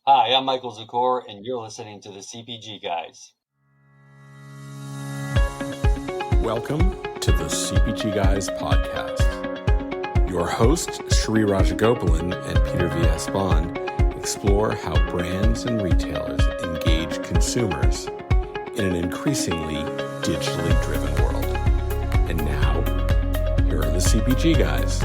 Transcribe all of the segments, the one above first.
Hi, I'm Michael Zakkour, and you're listening to the CPG Guys. Welcome to the CPG Guys podcast. Your hosts, Sri Rajagopalan and Peter V.S. Bond, explore how brands and retailers engage consumers in an increasingly digitally driven world. And now, here are the CPG Guys.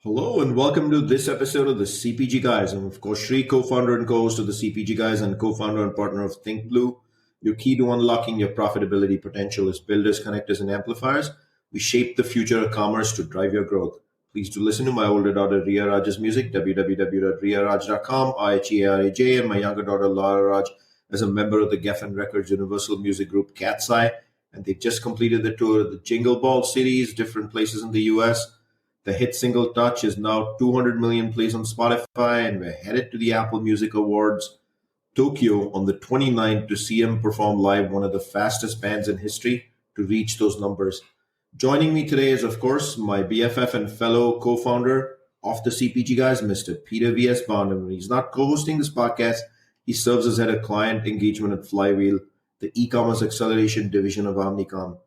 Hello and welcome to this episode of the CPG Guys. I'm of course Sri, co-founder and co-host of the CPG Guys and co-founder and partner of Think Blue. Your key to unlocking your profitability potential is builders, connectors, and amplifiers. We shape the future of commerce to drive your growth. Please do listen to my older daughter Ria Raj's music, www.riaraj.com, IHEARAJ, and my younger daughter Laura Raj as a member of the Geffen Records Universal Music Group Cat's Eye. And they've just completed the tour of the Jingle Ball cities, different places in the US. The hit single Touch is now 200 million plays on Spotify, and we're headed to the Apple Music Awards Tokyo on the 29th to see him perform live, one of the fastest bands in history to reach those numbers. Joining me today is, of course, my BFF and fellow co-founder of the CPG Guys, Mr. Peter V.S. Bond. And when he's not co-hosting this podcast, he serves as head of client engagement at Flywheel, the e-commerce acceleration division of Omnicom.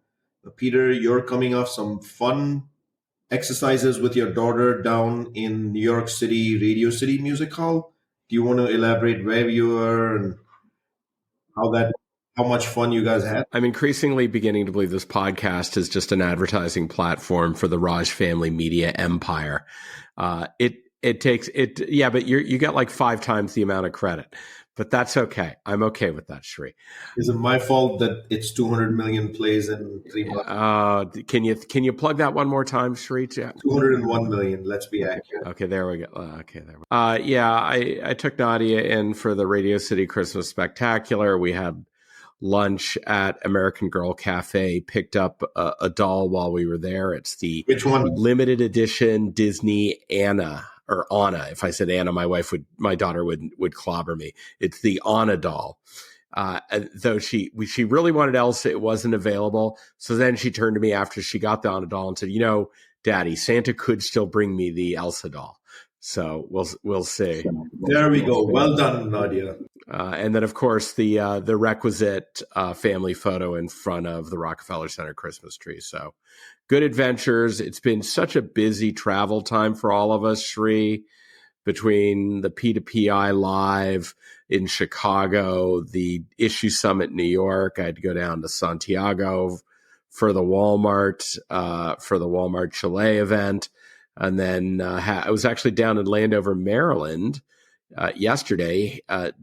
Peter, you're coming off some fun exercises with your daughter down in New York City, Radio City Music Hall. Do you want to elaborate where you were and how much fun you guys had? I'm increasingly beginning to believe this podcast is just an advertising platform for the Raj family media empire. But you get like 5 times the amount of credit. But that's okay. I'm okay with that, Sri. Is it my fault that it's 200 million plays in 3 months? Can you plug that one more time, Sri? 201 million. Let's be accurate. Okay, there we go. I took Nadia in for the Radio City Christmas Spectacular. We had lunch at American Girl Cafe. Picked up a doll while we were there. It's the Which one? Limited edition Disney Anna. Or Anna. If I said Anna, my daughter would clobber me. It's the Anna doll. Though she really wanted Elsa, it wasn't available. So then she turned to me after she got the Anna doll and said, Daddy, Santa could still bring me the Elsa doll. So we'll see. There we go. Well done, Nadia. And then, of course, the requisite family photo in front of the Rockefeller Center Christmas tree. So good adventures. It's been such a busy travel time for all of us, Sri, between the P2PI Live in Chicago, the Issue Summit in New York. I had to go down to Santiago for the Walmart Chile event. And then I was actually down in Landover, Maryland yesterday,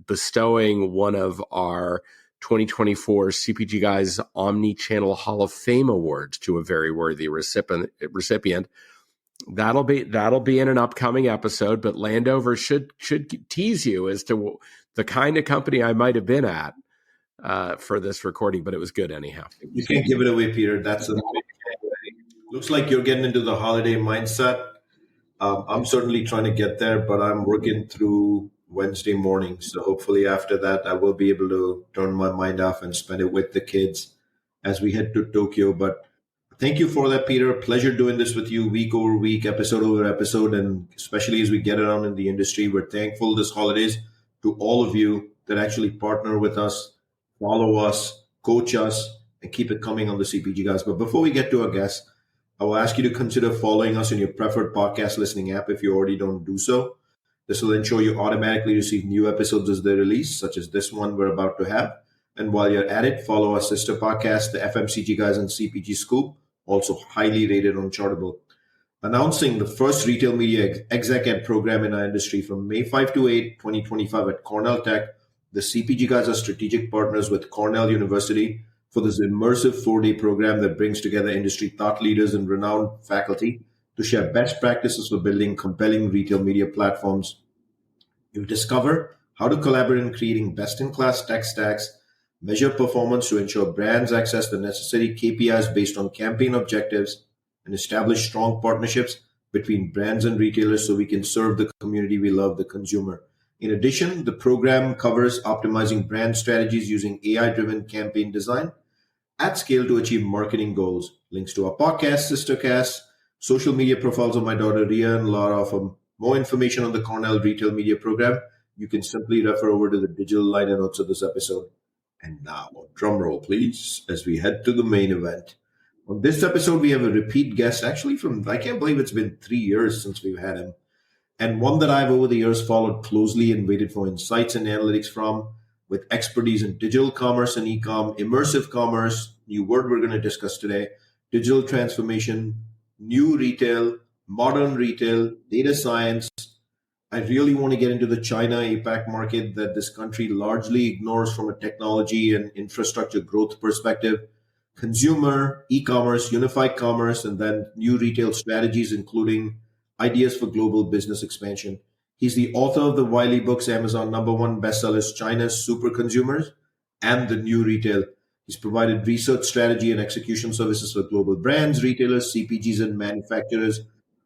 bestowing one of our 2024 CPG Guys Omni-Channel Hall of Fame awards to a very worthy recipient. That'll be in an upcoming episode, but Landover should tease you as to the kind of company I might have been at for this recording, but it was good anyhow. You can't give it away, Peter. Looks like you're getting into the holiday mindset. I'm certainly trying to get there, but I'm working through Wednesday morning. So hopefully after that, I will be able to turn my mind off and spend it with the kids as we head to Tokyo. But thank you for that, Peter. Pleasure doing this with you week over week, episode over episode. And especially as we get around in the industry, we're thankful this holidays to all of you that actually partner with us, follow us, coach us, and keep it coming on the CPG Guys. But before we get to our guests, I will ask you to consider following us in your preferred podcast listening app if you already don't do so. This will ensure you automatically receive new episodes as they release, such as this one we're about to have. And while you're at it, follow our sister podcast, the FMCG Guys and CPG Scoop, also highly rated on Chartable. Announcing the first retail media exec ed program in our industry from May 5 to 8, 2025 at Cornell Tech, the CPG Guys are strategic partners with Cornell University for this immersive 4-day program that brings together industry thought leaders and renowned faculty to share best practices for building compelling retail media platforms. You'll discover how to collaborate in creating best-in-class tech stacks, measure performance to ensure brands access the necessary KPIs based on campaign objectives, and establish strong partnerships between brands and retailers so we can serve the community we love, the consumer. In addition, the program covers optimizing brand strategies using AI-driven campaign design at scale to achieve marketing goals. Links to our podcast, Sistercast, social media profiles of my daughter Ria and Laura for more information on the Cornell Retail Media Program you can simply refer over to the digital liner notes of this episode. And now, drum roll, please, as we head to the main event. On this episode, we have a repeat guest, actually from, I can't believe it's been 3 years since we've had him, and one that I've over the years followed closely and waited for insights and analytics from, with expertise in digital commerce and e-com, immersive commerce, new word we're going to discuss today, digital transformation, new retail, modern retail, data science. I really want to get into the China APAC market that this country largely ignores from a technology and infrastructure growth perspective, consumer, e-commerce, unified commerce, and then new retail strategies, including ideas for global business expansion. He's the author of the Wiley books, Amazon #1 bestsellers, China's Super Consumers and The New Retail. He's provided research, strategy, and execution services for global brands, retailers, CPGs, and manufacturers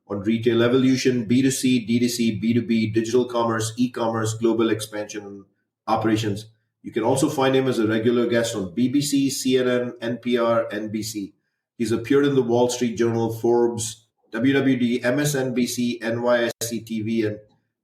on retail evolution, B2C, D2C, B2B, digital commerce, e-commerce, global expansion, and operations. You can also find him as a regular guest on BBC, CNN, NPR, NBC. He's appeared in the Wall Street Journal, Forbes, WWD, MSNBC, NYSE TV, and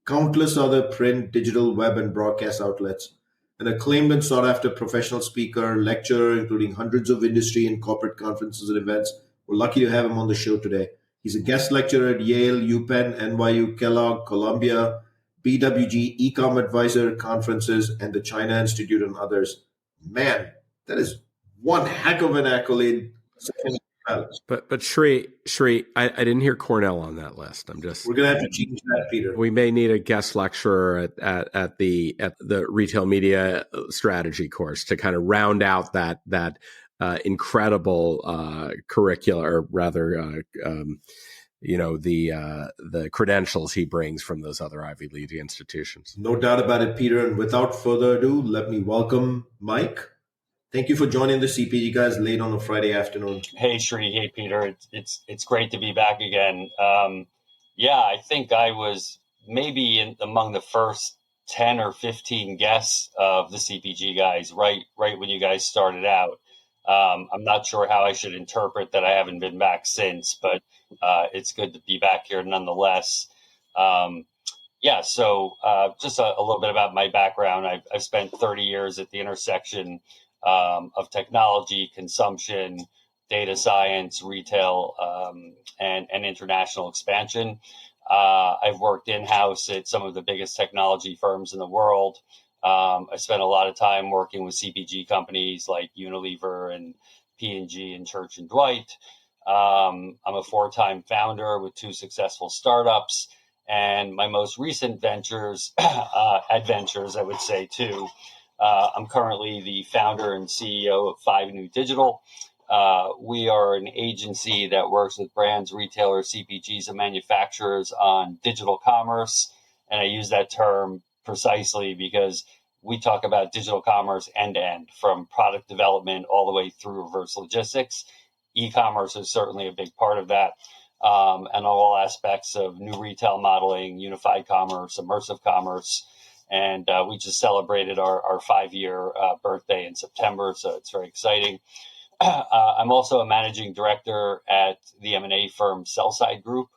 countless other print, digital, web, and broadcast outlets. An acclaimed and sought-after professional speaker, lecturer, including hundreds of industry and corporate conferences and events. We're lucky to have him on the show today. He's a guest lecturer at Yale, UPenn, NYU, Kellogg, Columbia, BWG, Ecom Advisor conferences, and the China Institute and others. Man, that is one heck of an accolade. But Shri, I didn't hear Cornell on that list. We're gonna have to change that, Peter. We may need a guest lecturer at the retail media strategy course to kind of round out that incredible curricula, or rather, the credentials he brings from those other Ivy League institutions. No doubt about it, Peter. And without further ado, let me welcome Mike. Thank you for joining the CPG Guys late on a Friday afternoon. Hey, Shri. Hey, Peter. It's great to be back again. I think I was maybe among the first 10 or 15 guests of the CPG Guys right when you guys started out. I'm not sure how I should interpret that I haven't been back since, but it's good to be back here nonetheless. So just a little bit about my background. I've spent 30 years at the intersection of technology, consumption, data science, retail, and international expansion. I've worked in-house at some of the biggest technology firms in the world. I spent a lot of time working with CPG companies like Unilever and P&G and Church & Dwight. I'm a 4-time founder with 2 successful startups. And my most recent adventures, I would say, too. I'm currently the founder and CEO of 5 New Digital. We are an agency that works with brands, retailers, CPGs, and manufacturers on digital commerce. And I use that term precisely because we talk about digital commerce end-to-end, from product development all the way through reverse logistics. E-commerce is certainly a big part of that, and all aspects of new retail modeling, unified commerce, immersive commerce. And we just celebrated our 5-year birthday in September, so it's very exciting. I'm also a managing director at the M&A firm Sellside Group.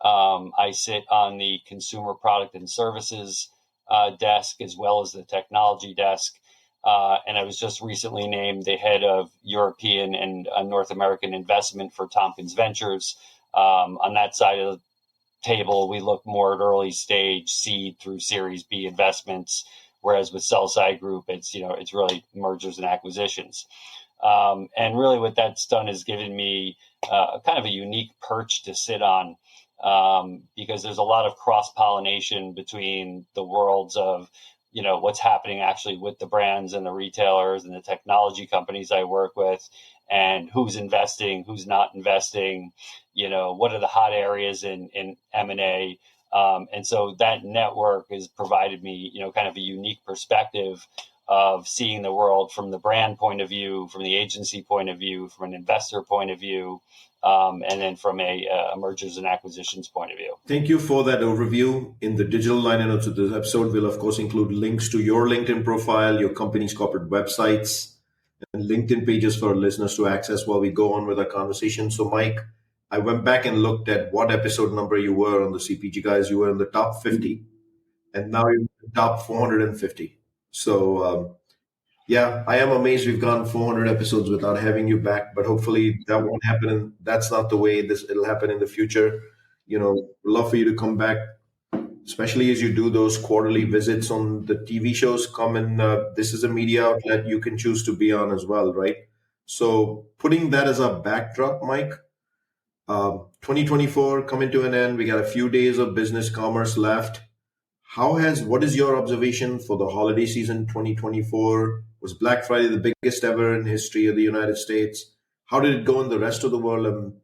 I sit on the consumer product and services desk as well as the technology desk. And I was just recently named the head of European and North American investment for Tompkins Ventures. On that side of the table, we look more at early stage seed through Series B investments, whereas with Sellside Group, it's really mergers and acquisitions. And really what that's done is given me kind of a unique perch to sit on, because there's a lot of cross-pollination between the worlds of, what's happening actually with the brands and the retailers and the technology companies I work with, and who's investing, who's not investing, what are the hot areas in M&A. And so that network has provided me, kind of a unique perspective of seeing the world from the brand point of view, from the agency point of view, from an investor point of view, and then from a mergers and acquisitions point of view. Thank you for that overview. In the digital liner notes of this episode, we'll of course include links to your LinkedIn profile, your company's corporate websites, and LinkedIn pages for our listeners to access while we go on with our conversation. So, Mike, I went back and looked at what episode number you were on the CPG Guys. You were in the top 50. and now you're in the top 450. So yeah, I am amazed we've gone 400 episodes without having you back, but hopefully that won't happen. And that's not the way it'll happen in the future. We'd love for you to come back, especially as you do those quarterly visits on the TV shows. Come and this is a media outlet you can choose to be on as well, right? So putting that as a backdrop, Mike, 2024 coming to an end. We got a few days of business commerce left. What is your observation for the holiday season 2024? Was Black Friday the biggest ever in history of the United States? How did it go in the rest of the world? I'm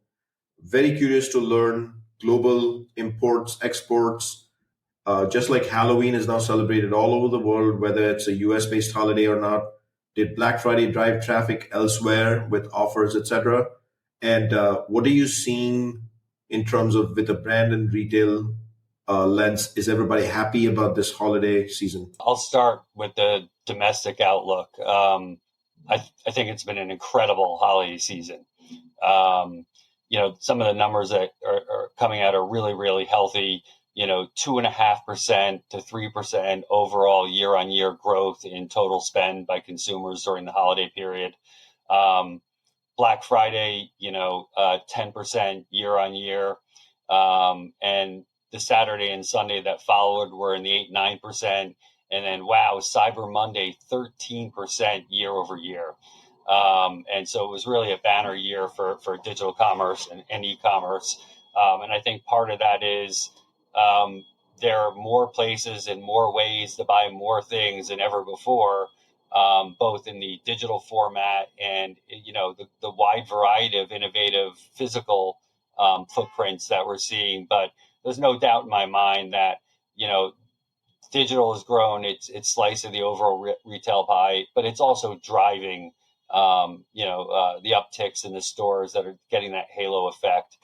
very curious to learn global imports, exports. Just like Halloween is now celebrated all over the world, whether it's a US based holiday or not. Did Black Friday drive traffic elsewhere with offers, etc.? And what are you seeing in terms of with the brand and retail lens? Is everybody happy about this holiday season? I'll start with the domestic outlook. I think it's been an incredible holiday season. Some of the numbers that are coming out are really, really healthy. 2.5% to 3% overall year-on-year growth in total spend by consumers during the holiday period. Black Friday, 10% year-on-year, and the Saturday and Sunday that followed were in the 8-9%, and then Cyber Monday 13% year over year. And so it was really a banner year for digital commerce and e-commerce. And I think part of that is there are more places and more ways to buy more things than ever before, both in the digital format and, the wide variety of innovative physical footprints that we're seeing. But there's no doubt in my mind that, digital has grown its slice of the overall retail pie, but it's also driving the upticks in the stores that are getting that halo effect.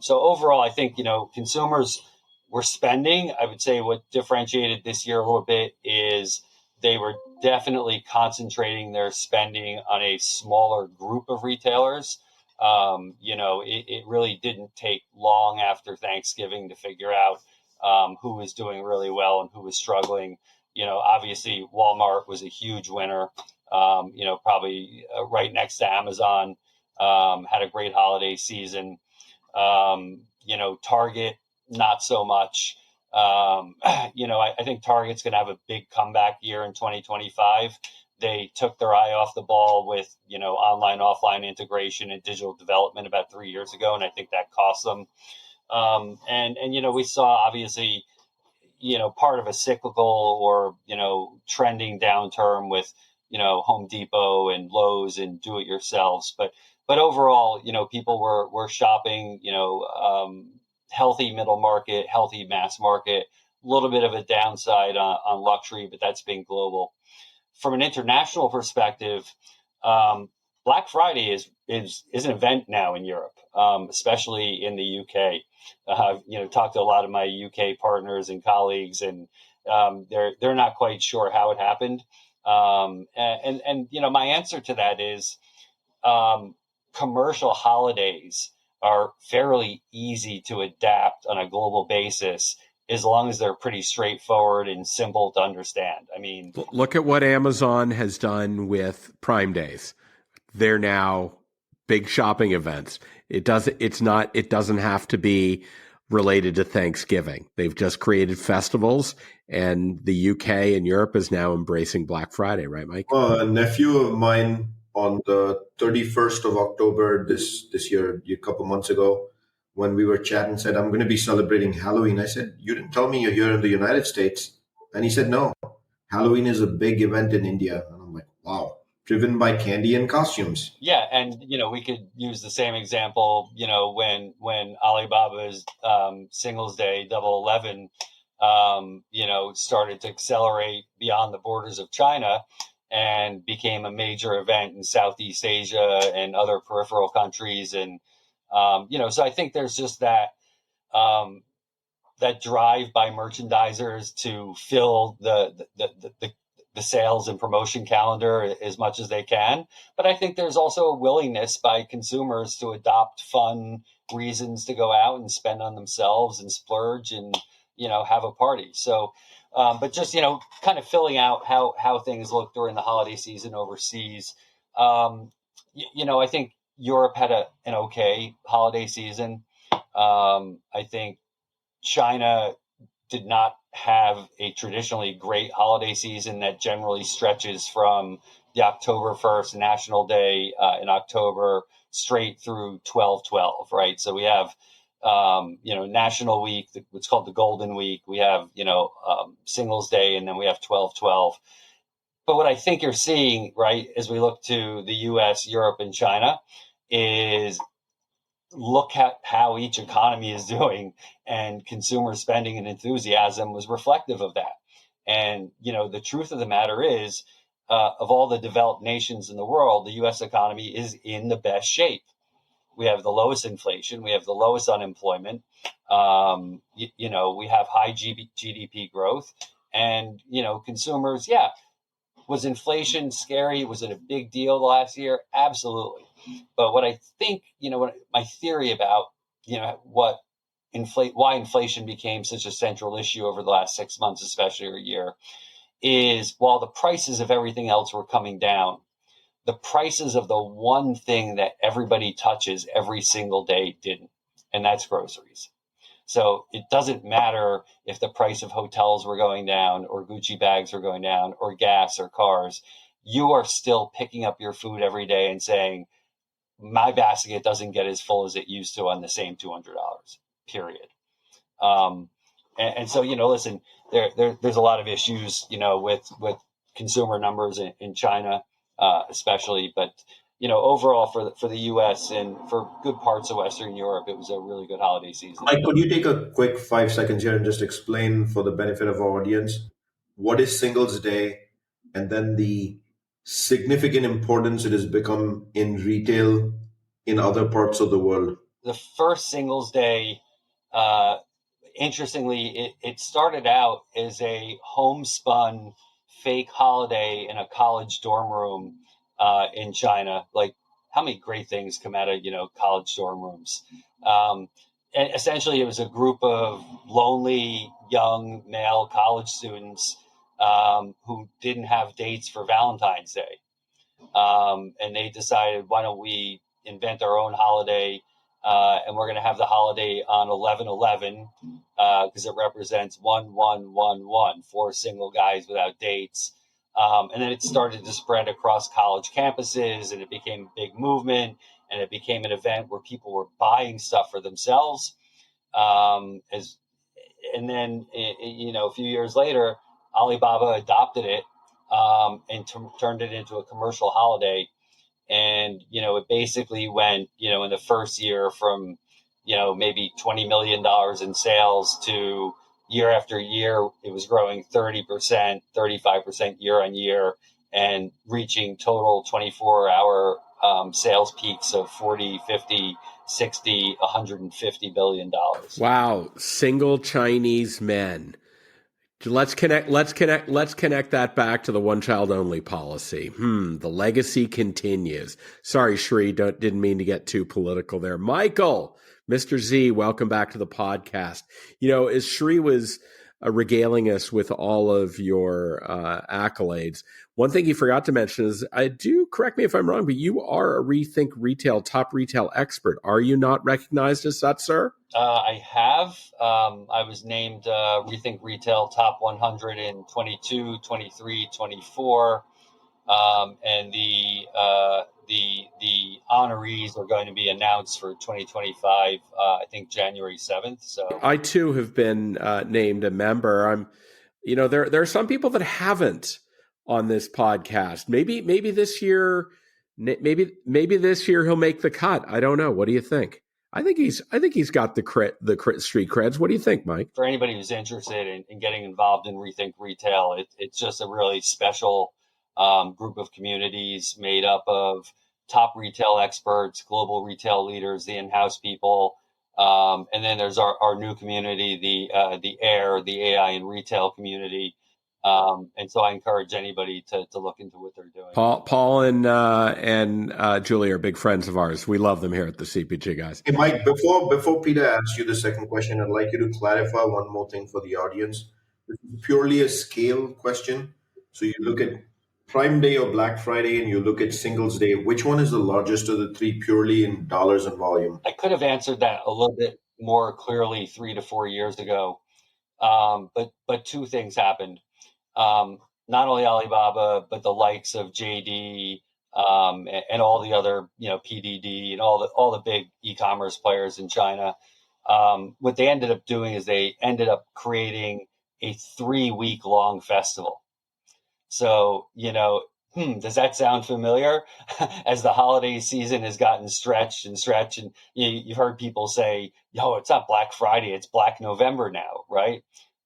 So overall, I think, consumers were spending. I would say what differentiated this year a little bit is they were definitely concentrating their spending on a smaller group of retailers. It really didn't take long after Thanksgiving to figure out who was doing really well and who was struggling. Obviously Walmart was a huge winner. Probably right next to Amazon, had a great holiday season. Target, not so much. I think Target's going to have a big comeback year in 2025. They took their eye off the ball with, online, offline integration and digital development about 3 years ago. And I think that cost them. We saw obviously, part of a cyclical or, trending downturn with, Home Depot and Lowe's and do-it-yourselves. But overall, people were shopping, healthy middle market, healthy mass market, a little bit of a downside on luxury, but that's been global. From an international perspective, Black Friday is an event now in Europe, especially in the UK. Talked to a lot of my UK partners and colleagues, and they're not quite sure how it happened. My answer to that is commercial holidays are fairly easy to adapt on a global basis as long as they're pretty straightforward and simple to understand. I mean, look at what Amazon has done with Prime Days. They're now big shopping events. It doesn't have to be related to Thanksgiving. They've just created festivals, and the UK and Europe is now embracing Black Friday, right, Mike? Well, a nephew of mine on the 31st of October this year, a couple months ago, when we were chatting, said, I'm going to be celebrating Halloween. I said, you didn't tell me you're here in the United States. And he said, no, Halloween is a big event in India. And I'm like, wow, driven by candy and costumes. Yeah. And, we could use the same example, when Alibaba's Singles Day, Double 11, started to accelerate beyond the borders of China and became a major event in Southeast Asia and other peripheral countries. And, so I think there's just that drive by merchandisers to fill the sales and promotion calendar as much as they can. But I think there's also a willingness by consumers to adopt fun reasons to go out and spend on themselves and splurge and, have a party. So But just, kind of filling out how things look during the holiday season overseas. I think Europe had an okay holiday season. I think China did not have a traditionally great holiday season that generally stretches from the October 1st National Day in October straight through 12/12, right? So we have, National Week, what's called the Golden Week. We have, Singles Day, and then we have 12/12. But what I think you're seeing, right, as we look to the US, Europe, and China, is look at how each economy is doing, and consumer spending and enthusiasm was reflective of that. And, the truth of the matter is, of all the developed nations in the world, the US economy is in the best shape. We have the lowest inflation. We have the lowest unemployment. We have high GDP growth, and, consumers, yeah. Was inflation scary? Was it a big deal last year? Absolutely. But what I think, what my theory about, why inflation became such a central issue over the last 6 months, especially a year, is while the prices of everything else were coming down, the prices of the one thing that everybody touches every single day didn't, and that's groceries. So it doesn't matter if the price of hotels were going down, or Gucci bags were going down, or gas or cars. You are still picking up your food every day and saying, my basket doesn't get as full as it used to on the same $200, period. And so, listen, there's a lot of issues, with consumer numbers in China, especially, but overall for the U.S. and for good parts of Western Europe, it was a really good holiday season. Mike, could you take a quick 5 seconds here and just explain, for the benefit of our audience, what is Singles Day, and then the significant importance it has become in retail in other parts of the world? The first Singles Day, interestingly, it started out as a homespun fake holiday in a college dorm room in China. Like, how many great things come out of, college dorm rooms? And essentially, it was a group of lonely young male college students who didn't have dates for Valentine's Day. And they decided, why don't we invent our own holiday? And we're going to have the holiday on 11/11 because it represents 1111, 4 single guys without dates. And then it started to spread across college campuses, and it became a big movement, and it became an event where people were buying stuff for themselves. And then, a few years later, Alibaba adopted it and turned it into a commercial holiday. And, it basically went, in the first year from, maybe $20 million in sales to year after year, it was growing 30%, 35% year on year, and reaching total 24-hour sales peaks of 40, 50, 60, $150 billion. Wow. Single Chinese men. Let's connect that back to the one child only policy. The legacy continues. Sorry, Shri, didn't mean to get too political there. Michael, Mr. Z, welcome back to the podcast. As Shri was regaling us with all of your accolades, one thing he forgot to mention is, correct me if I'm wrong, but you are a Rethink Retail top retail expert. Are you not recognized as such, sir? I have. I was named Rethink Retail Top 100 in 22, 23, 24. And the honorees are going to be announced for 2025, I think January 7th. So I too have been named a member. There are some people that haven't on this podcast. Maybe this year, maybe this year he'll make the cut. I don't know. What do you think? I think he's got the street creds. What do you think, Mike? For anybody who's interested in getting involved in Rethink Retail, it's just a really special group of communities made up of top retail experts, global retail leaders, the in-house people, and then there's our new community, the AIR, the AI and retail community. And so I encourage anybody to look into what they're doing. Paul and Julie are big friends of ours. We love them here at the CPG Guys. Hey, Mike, before Peter asks you the second question, I'd like you to clarify one more thing for the audience. This is purely a scale question. So you look at Prime Day or Black Friday and you look at Singles Day. Which one is the largest of the three purely in dollars and volume? I could have answered that a little bit more clearly 3 to 4 years ago, but two things happened. Not only Alibaba, but the likes of JD and all the other, PDD and all the big e-commerce players in China. What they ended up doing is they ended up creating a 3 week long festival. So, does that sound familiar? As the holiday season has gotten stretched and stretched, and you've heard people say, "Yo, it's not Black Friday, it's Black November now," right?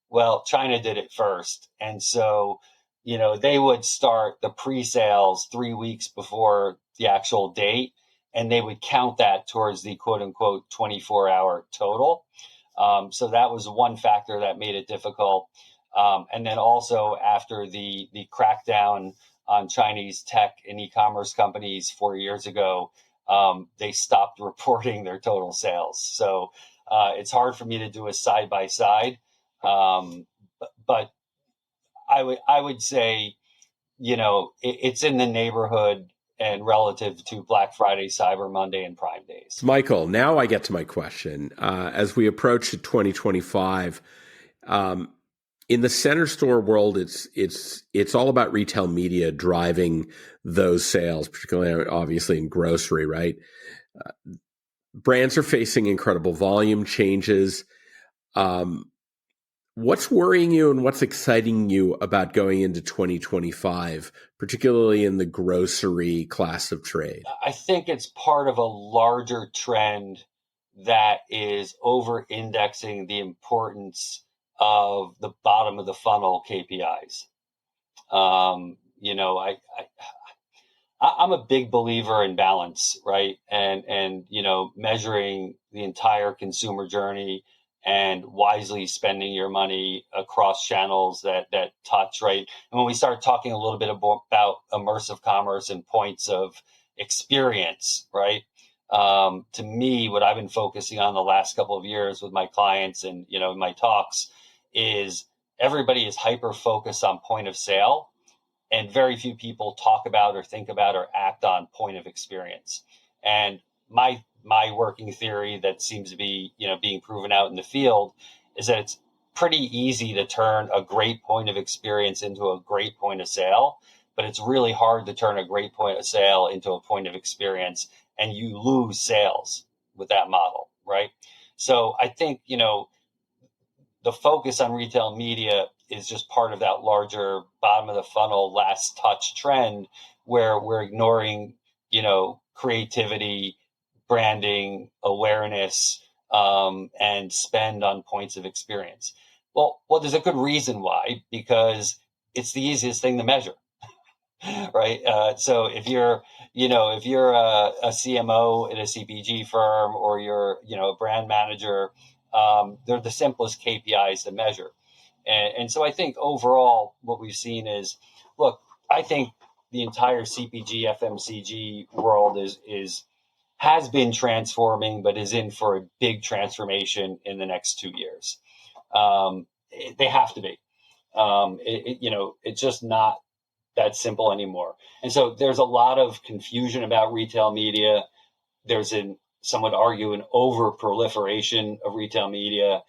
Well, China did it first. And so, they would start the pre-sales 3 weeks before the actual date, and they would count that towards the quote unquote 24-hour total. So that was one factor that made it difficult. And then also after the crackdown on Chinese tech and e-commerce companies 4 years ago, they stopped reporting their total sales. So it's hard for me to do a side by side. But I would say, it's in the neighborhood and relative to Black Friday, Cyber Monday, and Prime Days. Michael, now I get to my question. As we approach 2025, in the center store world, it's all about retail media driving those sales, particularly obviously in grocery, right? Brands are facing incredible volume changes. What's worrying you and what's exciting you about going into 2025, particularly in the grocery class of trade? I think it's part of a larger trend that is over-indexing the importance of the bottom of the funnel KPIs. I'm a big believer in balance, right? And measuring the entire consumer journey and wisely spending your money across channels that touch, right? And when we start talking a little bit about immersive commerce and points of experience, right? To me, what I've been focusing on the last couple of years with my clients and, in my talks is everybody is hyper focused on point of sale, and very few people talk about or think about or act on point of experience. And my working theory that seems to be, being proven out in the field is that it's pretty easy to turn a great point of experience into a great point of sale, but it's really hard to turn a great point of sale into a point of experience, and you lose sales with that model, right? So I think, the focus on retail media is just part of that larger bottom of the funnel last touch trend where we're ignoring, creativity, branding, awareness, and spend on points of experience. Well, there's a good reason why, because it's the easiest thing to measure, right? So if you're a CMO at a CPG firm, or you're, a brand manager, they're the simplest KPIs to measure. And so I think overall what we've seen is, look, I think the entire CPG, FMCG world has been transforming, but is in for a big transformation in the next 2 years. They have to be. It's just not that simple anymore. And so there's a lot of confusion about retail media. There's some would argue an over proliferation of retail media.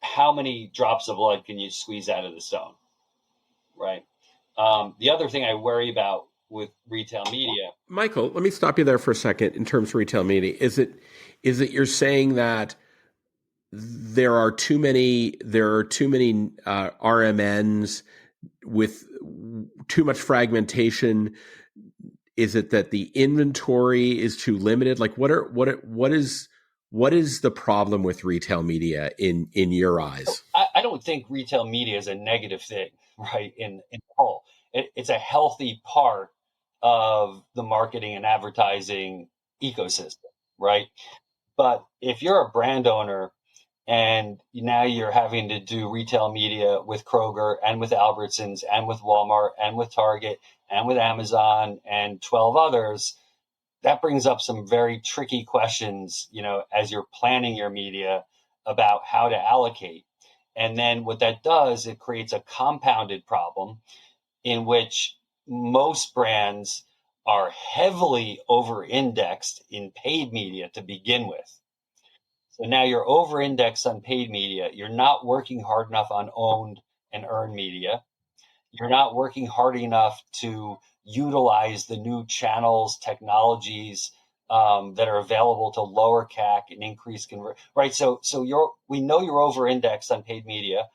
How many drops of blood can you squeeze out of the stone, right? The other thing I worry about with retail media, Michael, let me stop you there for a second. In terms of retail media, is it you're saying that there are too many RMNs with too much fragmentation? Is it that the inventory is too limited? Like what is the problem with retail media in your eyes? I don't think retail media is a negative thing, right? In whole, it's a healthy part of the marketing and advertising ecosystem, right? But if you're a brand owner and now you're having to do retail media with Kroger and with Albertsons and with Walmart and with Target and with Amazon and 12 others, that brings up some very tricky questions, as you're planning your media about how to allocate. And then what that does, it creates a compounded problem in which most brands are heavily over-indexed in paid media to begin with. So now you're over-indexed on paid media. You're not working hard enough on owned and earned media. You're not working hard enough to utilize the new channels, technologies that are available to lower CAC and increase conversion. Right. So we know you're over-indexed on paid media.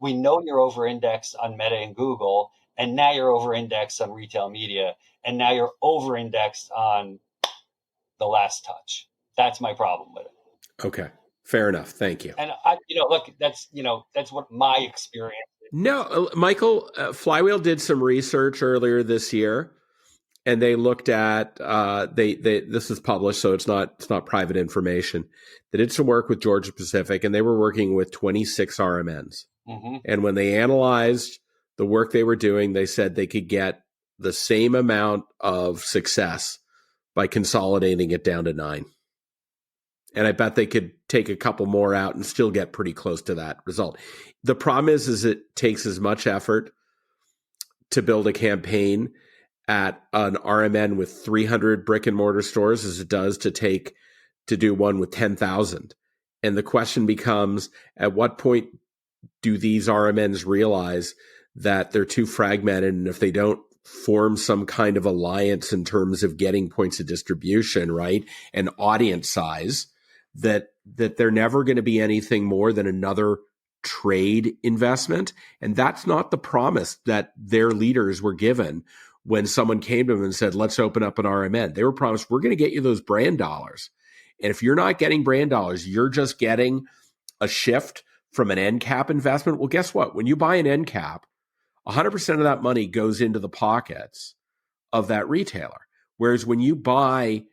We know you're over-indexed on Meta and Google, and now you're over-indexed on retail media, and now you're over-indexed on the last touch. That's my problem with it. Okay, fair enough. Thank you. And look, that's what my experience is. No, Michael, Flywheel did some research earlier this year, and they looked at this is published, so it's not private information. They did some work with Georgia Pacific, and they were working with 26 RMNs. Mm-hmm. And when they analyzed the work they were doing, they said they could get the same amount of success by consolidating it down to 9. And I bet they could take a couple more out and still get pretty close to that result. The problem is it takes as much effort to build a campaign at an RMN with 300 brick and mortar stores as it does to do one with 10,000. And the question becomes, at what point do these RMNs realize that they're too fragmented, and if they don't form some kind of alliance in terms of getting points of distribution, right, and audience size, that they're never going to be anything more than another trade investment? And that's not the promise that their leaders were given when someone came to them and said, let's open up an RMN. They were promised, we're going to get you those brand dollars. And if you're not getting brand dollars, you're just getting a shift from an end cap investment. Well, guess what? When you buy an end cap, 100% of that money goes into the pockets of that retailer. Whereas when you buy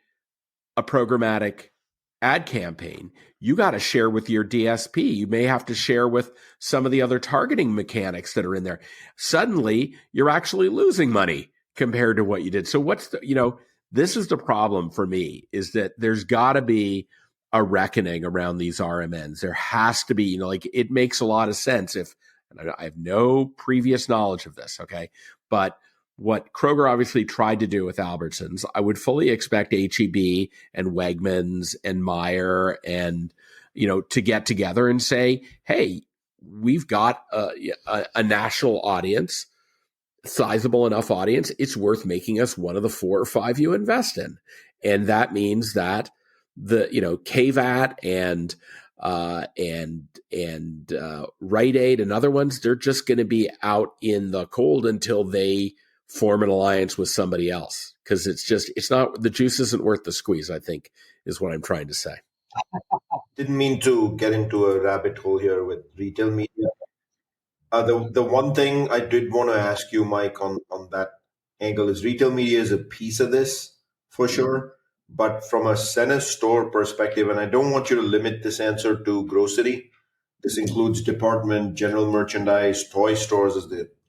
a programmatic ad campaign, you got to share with your DSP. You may have to share with some of the other targeting mechanics that are in there. Suddenly, you're actually losing money compared to what you did. So this is the problem for me, is that there's got to be a reckoning around these RMNs. There has to be, it makes a lot of sense and I have no previous knowledge of this, okay? But what Kroger obviously tried to do with Albertsons, I would fully expect H-E-B and Wegmans and Meijer and, to get together and say, hey, we've got a national audience, sizable enough audience, it's worth making us one of the 4 or 5 you invest in. And that means that the, KVAT and Rite Aid and other ones, they're just going to be out in the cold until they form an alliance with somebody else. Because the juice isn't worth the squeeze, I think, is what I'm trying to say. Didn't mean to get into a rabbit hole here with retail media. The one thing I did want to ask you, Mike, on that angle is retail media is a piece of this for sure. But from a center store perspective, and I don't want you to limit this answer to grocery, this includes department, general merchandise, toy stores.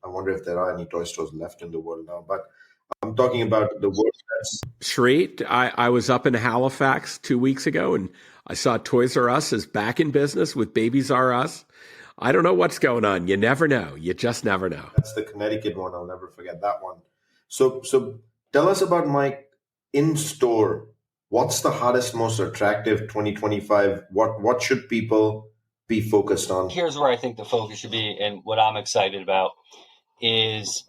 I wonder if there are any toy stores left in the world now, but I'm talking about the world that's... Sri, I was up in Halifax 2 weeks ago, and I saw Toys R Us is back in business with Babies R Us. I don't know what's going on. You never know. You just never know. That's the Connecticut one. I'll never forget that one. So tell us about, Mike, in-store. What's the hottest, most attractive 2025? What should people be focused on? Here's where I think the focus should be, and what I'm excited about is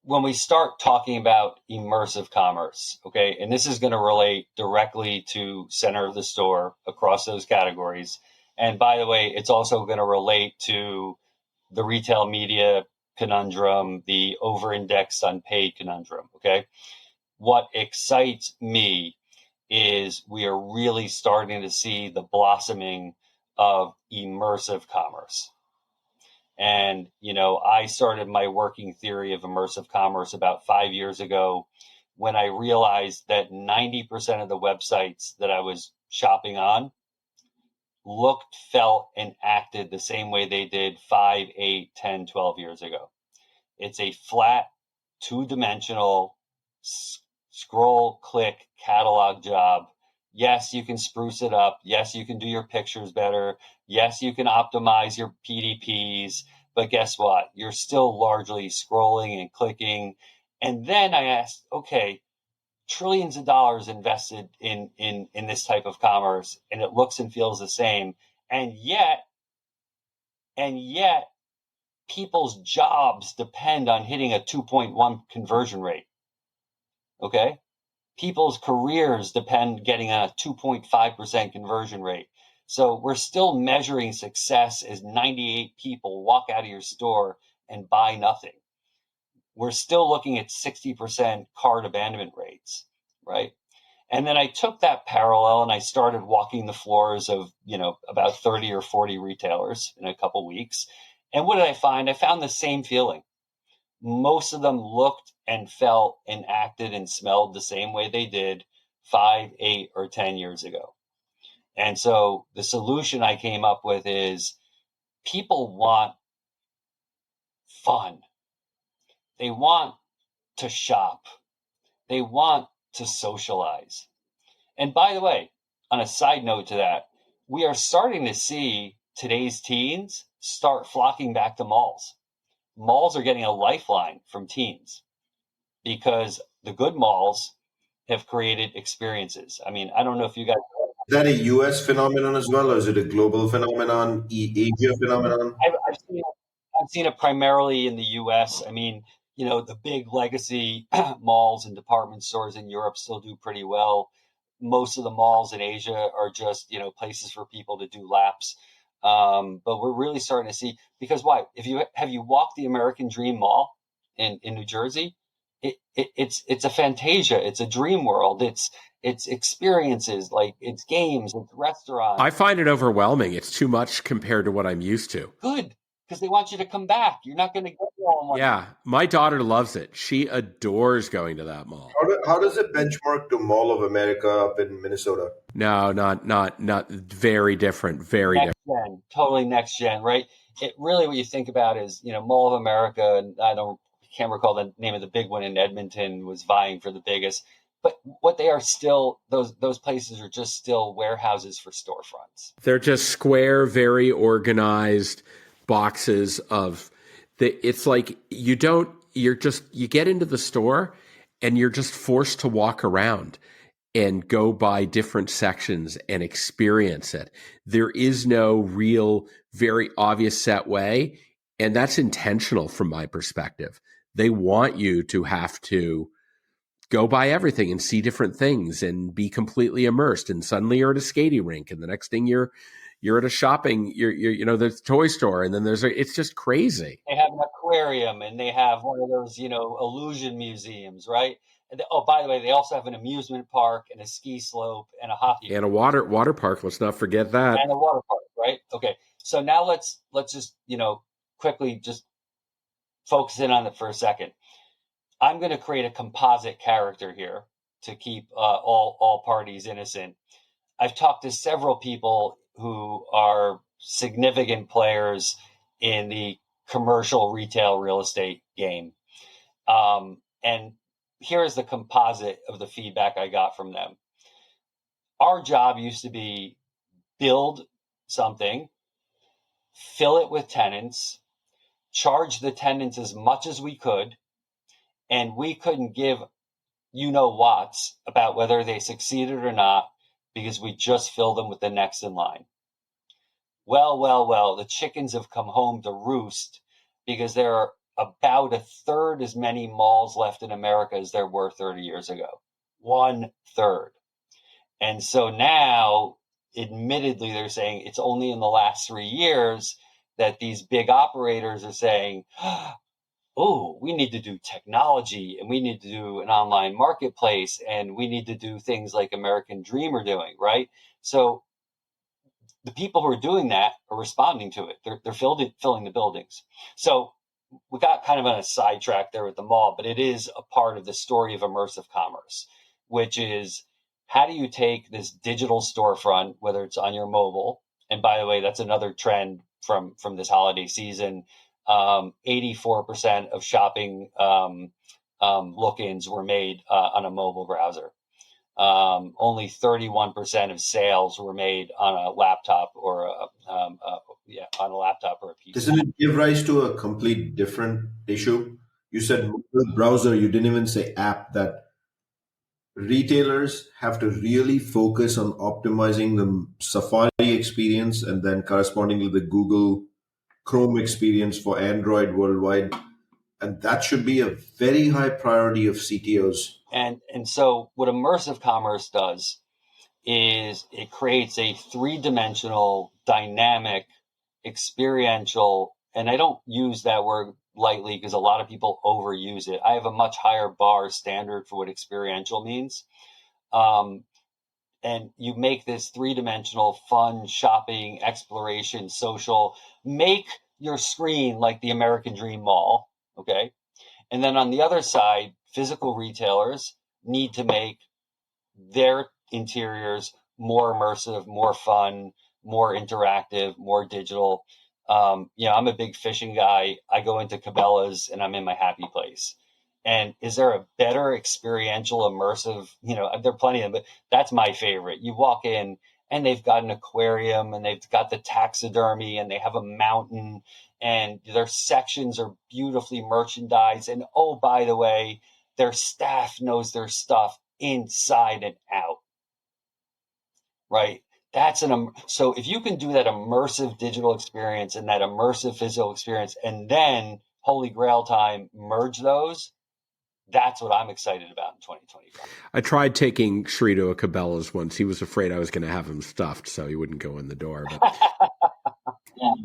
when we start talking about immersive commerce, okay, and this is going to relate directly to center of the store across those categories. And by the way, it's also going to relate to the retail media conundrum, the over-indexed unpaid conundrum, okay? What excites me is we are really starting to see the blossoming of immersive commerce. And, I started my working theory of immersive commerce about 5 years ago when I realized that 90% of the websites that I was shopping on looked, felt, and acted the same way they did 5, 8, 10, 12 years ago. It's a flat, two-dimensional scroll, click, catalog job Yes, you can spruce it up. Yes, you can do your pictures better. Yes, you can optimize your PDPs. But guess what? You're still largely scrolling and clicking. And then I asked, okay, trillions of dollars invested in this type of commerce, and it looks and feels the same. And yet people's jobs depend on hitting a 2.1 conversion rate. Okay? People's careers depend getting a 2.5% conversion rate. So we're still measuring success as 98 people walk out of your store and buy nothing. We're still looking at 60% cart abandonment rates, right? And then I took that parallel and I started walking the floors of, about 30 or 40 retailers in a couple weeks. And what did I find? I found the same feeling. Most of them looked and felt and acted and smelled the same way they did 5, 8, or 10 years ago. And so the solution I came up with is people want fun. They want to shop. They want to socialize. And by the way, on a side note to that, we are starting to see today's teens start flocking back to malls. Malls are getting a lifeline from teens because the good malls have created experiences. I mean, I don't know if you guys. Is that a US phenomenon as well, or is it a global phenomenon, Asia phenomenon? I've seen it primarily in the US. I mean, the big legacy malls and department stores in Europe still do pretty well. Most of the malls in Asia are just, places for people to do laps. But we're really starting to see, because why? Have you walked the American Dream Mall in New Jersey? It's a fantasia. It's a dream world. It's experiences, like it's games, it's restaurants. I find it overwhelming. It's too much compared to what I'm used to. Good, because they want you to come back. You're not going to get all in one. Yeah, my daughter loves it. She adores going to that mall. How does it benchmark to Mall of America up in Minnesota? No, not very different. Very next different. Gen, totally next gen, right? It really, what you think about is, Mall of America, and can't recall the name of the big one in Edmonton, was vying for the biggest. But what they are still, those places are just still warehouses for storefronts. They're just square, very organized boxes of it's like you get into the store and you're just forced to walk around and go by different sections and experience it. There is no real, very obvious set way. And that's intentional from my perspective. They want you to have to go by everything and see different things and be completely immersed. And suddenly you're at a skating rink, and the next thing you're at a shopping, the toy store, and then it's just crazy. They have an aquarium, and they have one of those, illusion museums, right? And by the way, they also have an amusement park and a ski slope and a hockey and a water park. Let's not forget that. And a water park, right? Okay. So now let's just, quickly just focus in on it for a second. I'm going to create a composite character here to keep all parties innocent. I've talked to several people who are significant players in the commercial retail real estate game. And here's the composite of the feedback I got from them. Our job used to be build something, fill it with tenants, charge the tenants as much as we could, and we couldn't give whats about whether they succeeded or not because we just filled them with the next in line. Well, the chickens have come home to roost because there are about a third as many malls left in America as there were 30 years ago. 1/3. And so now, admittedly, they're saying it's only in the last 3 years that these big operators are saying, oh, we need to do technology, and we need to do an online marketplace, and we need to do things like American Dream are doing, right? So the people who are doing that are responding to it. They're filling the buildings. So we got kind of on a sidetrack there with the mall, but it is a part of the story of immersive commerce, which is, how do you take this digital storefront, whether it's on your mobile, and by the way, that's another trend from this holiday season. 84% of shopping look-ins were made on a mobile browser. only 31% of sales were made on a laptop or on a laptop or a PC. Doesn't it give rise to a complete different issue? You said mobile browser, you didn't even say app, that retailers have to really focus on optimizing the Safari experience and then correspondingly the Google Chrome experience for Android worldwide. And that should be a very high priority of CTOs. And so what immersive commerce does is it creates a three-dimensional, dynamic, experiential, and I don't use that word lightly because a lot of people overuse it. I have a much higher bar standard for what experiential means. And you make this three-dimensional, fun, shopping, exploration, social, make your screen like the American Dream Mall, okay? And then on the other side, physical retailers need to make their interiors more immersive, more fun, more interactive, more digital. I'm a big fishing guy. I go into Cabela's and I'm in my happy place. And is there a better experiential, immersive, there are plenty of them, but that's my favorite. You walk in and they've got an aquarium and they've got the taxidermy and they have a mountain and their sections are beautifully merchandised. And oh, by the way, their staff knows their stuff inside and out, right? So if you can do that immersive digital experience and that immersive physical experience, and then Holy Grail time, merge those, that's what I'm excited about in 2025. I tried taking Sri to a Cabela's once. He was afraid I was going to have him stuffed, so he wouldn't go in the door. But...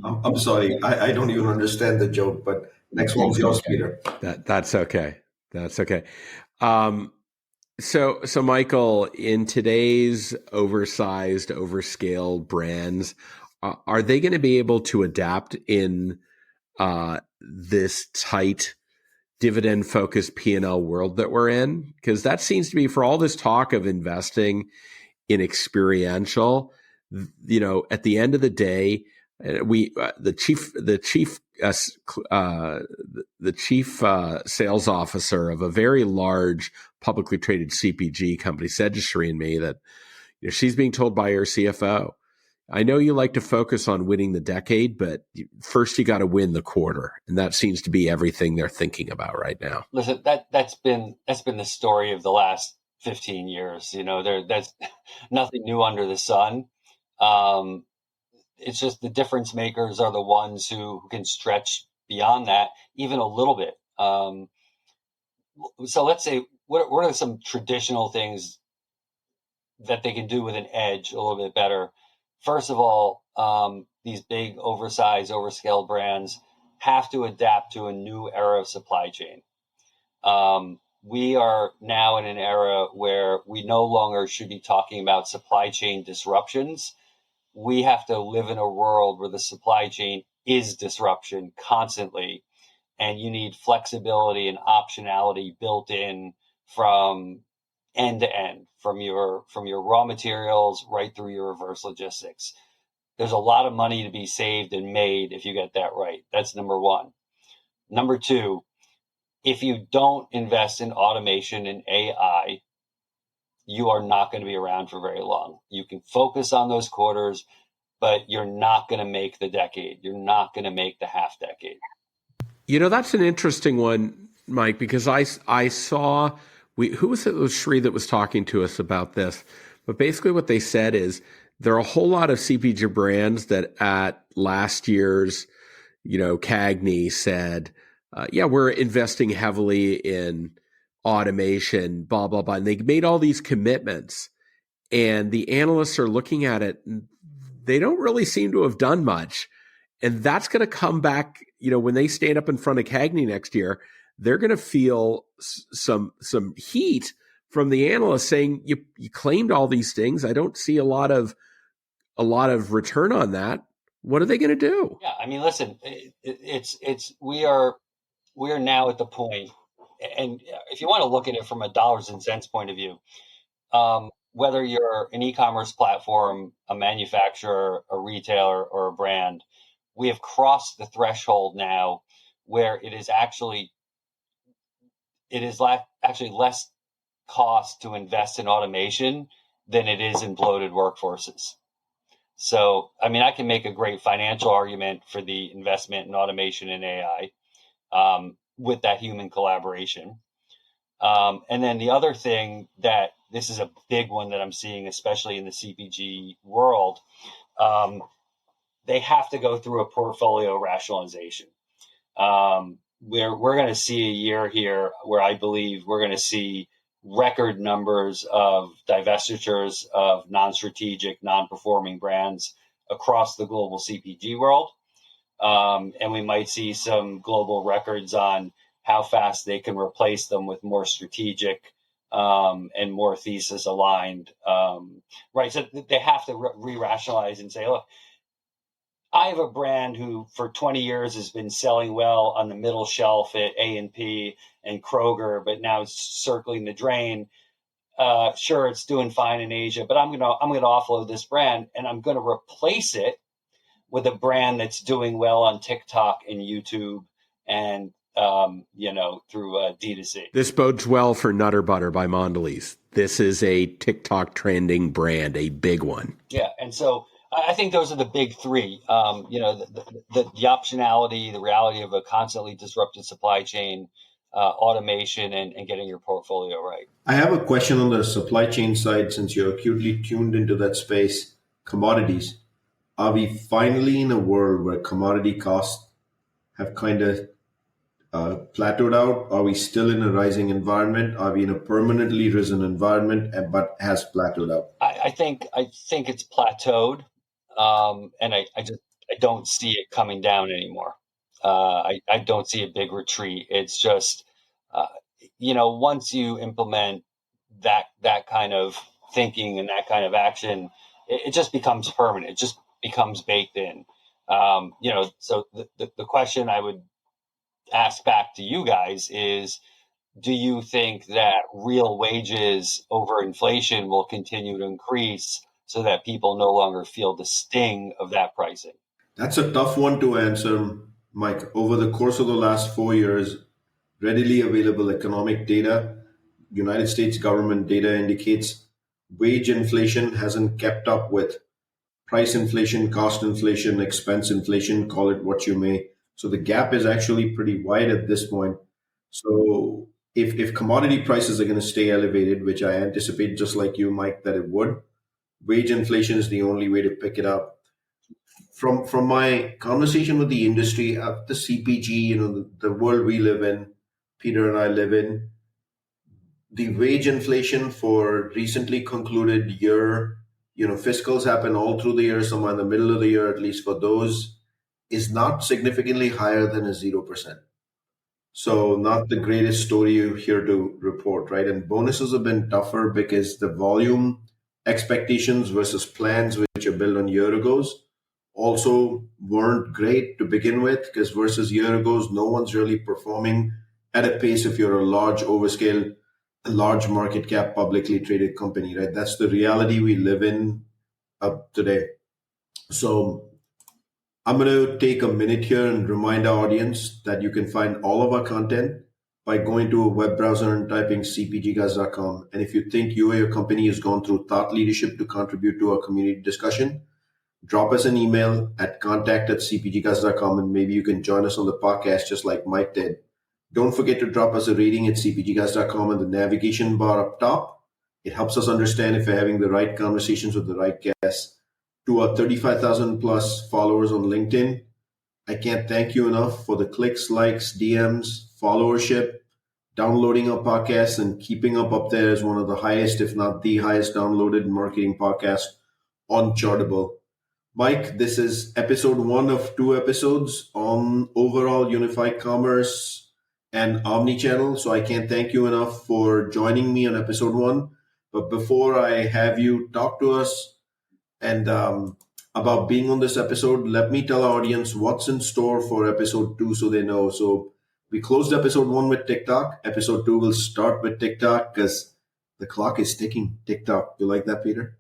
I'm sorry. I don't even understand the joke, but next one's yours, Peter. That's okay. That's okay. So Michael, in today's oversized, overscaled brands, are they going to be able to adapt in this tight, dividend-focused P&L world that we're in? Because that seems to be, for all this talk of investing in experiential, at the end of the day, the chief sales officer of a very large publicly traded CPG company said to Sheree and me that she's being told by her CFO, I know you like to focus on winning the decade, but first you got to win the quarter, and that seems to be everything they're thinking about right now. Listen, that's been the story of the last 15 years. That's nothing new under the sun. It's just the difference makers are the ones who can stretch beyond that even a little bit. So let's say, what are some traditional things that they can do with an edge a little bit better? First of all, these big, oversized, overscaled brands have to adapt to a new era of supply chain. We are now in an era where we no longer should be talking about supply chain disruptions. We have to live in a world where the supply chain is disruption constantly, and you need flexibility and optionality built in from end to end, from your raw materials right through your reverse logistics. There's a lot of money to be saved and made if you get that right. That's number one. Number two, if you don't invest in automation and AI, you are not going to be around for very long. You can focus on those quarters, but you're not going to make the decade. You're not going to make the half decade. That's an interesting one, Mike, because I saw, who was it? It was Sri that was talking to us about this. But basically what they said is there are a whole lot of CPG brands that at last year's, CAGNY said, we're investing heavily in automation, blah, blah, blah. And they made all these commitments. And the analysts are looking at it, and they don't really seem to have done much. And that's going to come back, when they stand up in front of CAGNY next year, they're going to feel some heat from the analysts saying, you claimed all these things. I don't see a lot of return on that. What are they going to do? Yeah, I mean, listen, we are now at the point, and if you want to look at it from a dollars and cents point of view, whether you're an e-commerce platform, a manufacturer, a retailer, or a brand, we have crossed the threshold now where it is actually less cost to invest in automation than it is in bloated workforces. So, I mean, I can make a great financial argument for the investment in automation and AI with that human collaboration. And then the other thing that this is a big one that I'm seeing, especially in the CPG world, they have to go through a portfolio rationalization. We're going to see a year here where I believe we're going to see record numbers of divestitures of non-strategic, non-performing brands across the global CPG world. And we might see some global records on how fast they can replace them with more strategic and more thesis aligned. Right. So they have to re-rationalize and say, look, I have a brand who for 20 years has been selling well on the middle shelf at A&P and Kroger, but now it's circling the drain. Sure, it's doing fine in Asia, but I'm gonna offload this brand and I'm gonna replace it with a brand that's doing well on TikTok and YouTube and through D2C. This bodes well for Nutter Butter by Mondelez. This is a TikTok trending brand, a big one. Yeah, and so I think those are the big three. The optionality, the reality of a constantly disrupted supply chain, automation, and getting your portfolio right. I have a question on the supply chain side, since you're acutely tuned into that space. Commodities. Are we finally in a world where commodity costs have kind of plateaued out? Are we still in a rising environment? Are we in a permanently risen environment, but has plateaued out? I think it's plateaued. And I don't see it coming down anymore. I don't see a big retreat. It's just, once you implement that kind of thinking and that kind of action, it just becomes permanent. It just becomes baked in. So the question I would ask back to you guys is, do you think that real wages over inflation will continue to increase so that people no longer feel the sting of that pricing? That's a tough one to answer, Mike. Over the course of the last 4 years, readily available economic data, United States government data indicates wage inflation hasn't kept up with price inflation, cost inflation, expense inflation, call it what you may. So the gap is actually pretty wide at this point. So if commodity prices are going to stay elevated, which I anticipate just like you, Mike, that it would, wage inflation is the only way to pick it up. From my conversation with the industry, the CPG, the world we live in, Peter and I live in, the wage inflation for recently concluded year, fiscals happen all through the year, somewhere in the middle of the year, at least for those, is not significantly higher than a 0%. So not the greatest story you hear to report, right? And bonuses have been tougher because the volume expectations versus plans, which are built on year ago's, also weren't great to begin with, because versus year ago's, no one's really performing at a pace if you're a large overscale, a large market cap publicly traded company, right? That's the reality we live in today. So I'm going to take a minute here and remind our audience that you can find all of our content by going to a web browser and typing cpgguys.com. And if you think you or your company has gone through thought leadership to contribute to our community discussion, drop us an email at contact@cpgguys.com, and maybe you can join us on the podcast just like Mike did. Don't forget to drop us a rating at cpgguys.com in the navigation bar up top. It helps us understand if we're having the right conversations with the right guests. To our 35,000 plus followers on LinkedIn, I can't thank you enough for the clicks, likes, DMs, followership, downloading our podcast, and keeping up there as one of the highest, if not the highest downloaded marketing podcast on Chartable. Mike, this is episode 1 of 2 episodes on overall unified commerce and omnichannel. So I can't thank you enough for joining me on episode 1. But before I have you talk to us and about being on this episode, let me tell our audience what's in store for episode 2 so they know. So we closed episode 1 with TikTok. Episode 2 will start with TikTok because the clock is ticking. TikTok. You like that, Peter?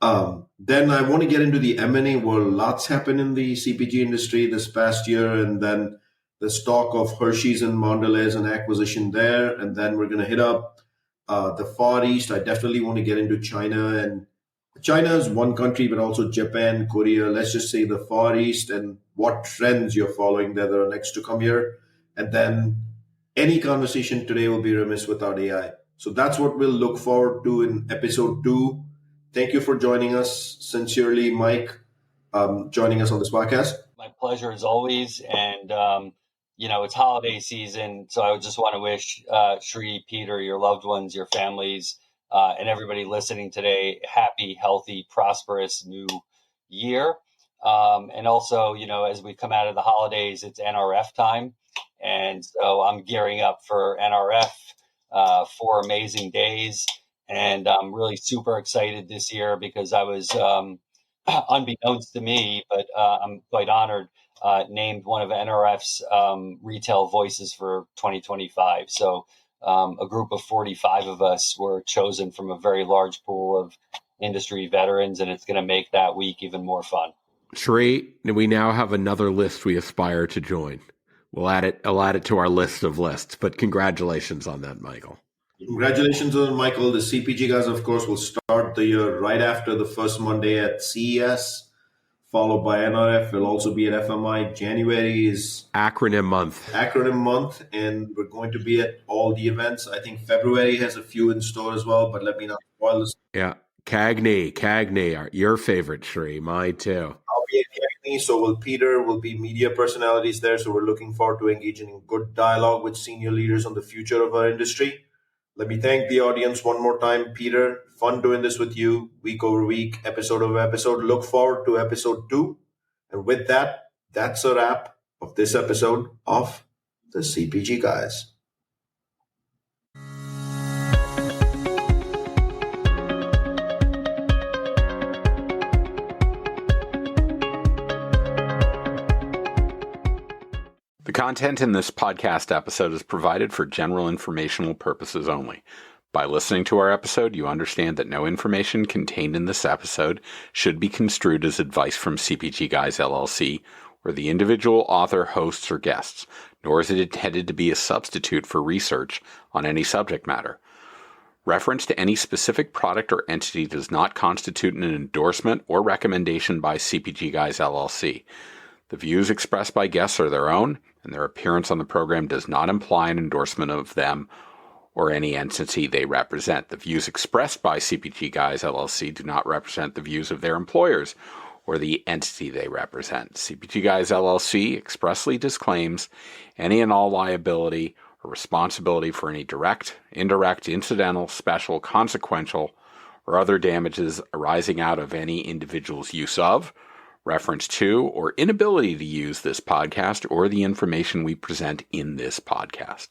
Then I want to get into the M&A world. Lots happened in the CPG industry this past year, and then the stock of Hershey's and Mondelez and acquisition there. And then we're going to hit up the Far East. I definitely want to get into China, and China is one country, but also Japan, Korea. Let's just say the Far East and what trends you're following that are next to come here. And then any conversation today will be remiss without AI. So that's what we'll look forward to in episode 2. Thank you for joining us. Sincerely, Mike, joining us on this podcast. My pleasure as always. And, it's holiday season. So I would just want to wish Shri, Peter, your loved ones, your families, and everybody listening today, happy, healthy, prosperous new year. And also, as we come out of the holidays, it's NRF time. And so I'm gearing up for NRF, 4 amazing days. And I'm really super excited this year because I was, unbeknownst to me, but I'm quite honored, named one of NRF's retail voices for 2025. So a group of 45 of us were chosen from a very large pool of industry veterans, and it's going to make that week even more fun. Shri, we now have another list we aspire to join. I'll add it to our list of lists, but congratulations on that, Michael. Congratulations on Michael. The CPG Guys, of course, will start the year right after the first Monday at CES, followed by NRF. We'll also be at FMI. January is acronym month, and we're going to be at all the events. I think February has a few in store as well, but let me not spoil this. Yeah, Cagney, your favorite, Shri, mine too. I'll be at Cagney, so will Peter. Will be media personalities there, so we're looking forward to engaging in good dialogue with senior leaders on the future of our industry. Let me thank the audience one more time. Peter, fun doing this with you week over week, episode over episode. Look forward to episode 2. And with that, that's a wrap of this episode of the CPG Guys. The content in this podcast episode is provided for general informational purposes only. By listening to our episode, you understand that no information contained in this episode should be construed as advice from CPG Guys LLC or the individual author, hosts, or guests, nor is it intended to be a substitute for research on any subject matter. Reference to any specific product or entity does not constitute an endorsement or recommendation by CPG Guys LLC. The views expressed by guests are their own, and their appearance on the program does not imply an endorsement of them or any entity they represent. The views expressed by CPG Guys LLC do not represent the views of their employers or the entity they represent. CPG Guys LLC expressly disclaims any and all liability or responsibility for any direct, indirect, incidental, special, consequential, or other damages arising out of any individual's use of, reference to, or inability to use this podcast or the information we present in this podcast.